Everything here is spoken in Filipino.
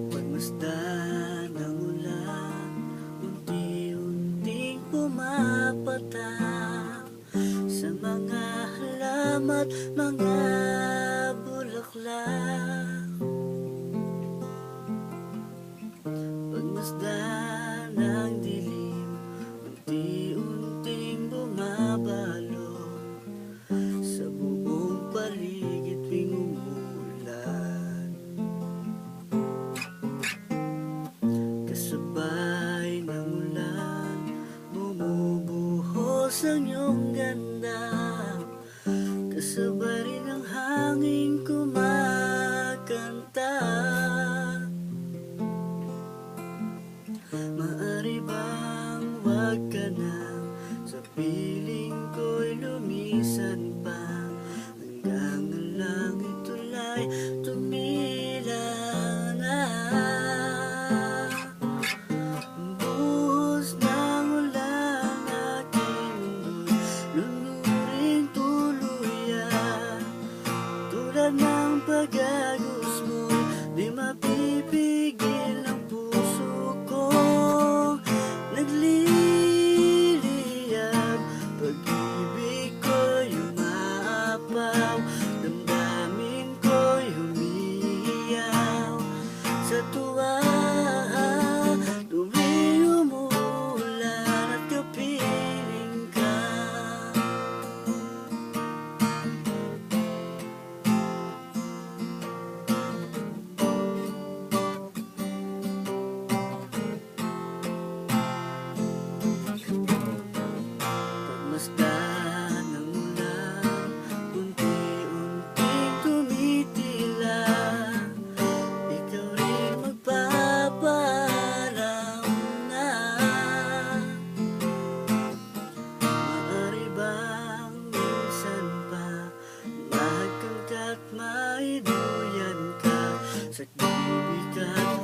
Pagmasdan ng ulan, unti-unting pumapatak sa mga halamat, mga bulaklak. Pagmasdan ng dilim, unti-unting bumabalot sa buong paligid tuwing umuulan. Kasabay ng ulan, bumubuhos ang iyong ganda. Kasabay rin ang hangin kumakanta. Maari bang wag ka na sa piling ko'y lumisan pa, hanggang ang langit tulay tumila na. Buhos ng ulan aking mundo'y lunuring tuluyan. Tulad ng pag-agos mo'y di mapipigil ang puso kong nagliliyab. Pag-ibig ko'y umaapaw, damdamin ko'y humihiyaw sa tuwa. Tuwing umuulan at kapiling ka, pagmasdan ng ulan, unti-unting tumitila. Ikaw rin magpapaalam na. Maaari bang minsan pa mahagkan ka't maiduyan ka sa ibig at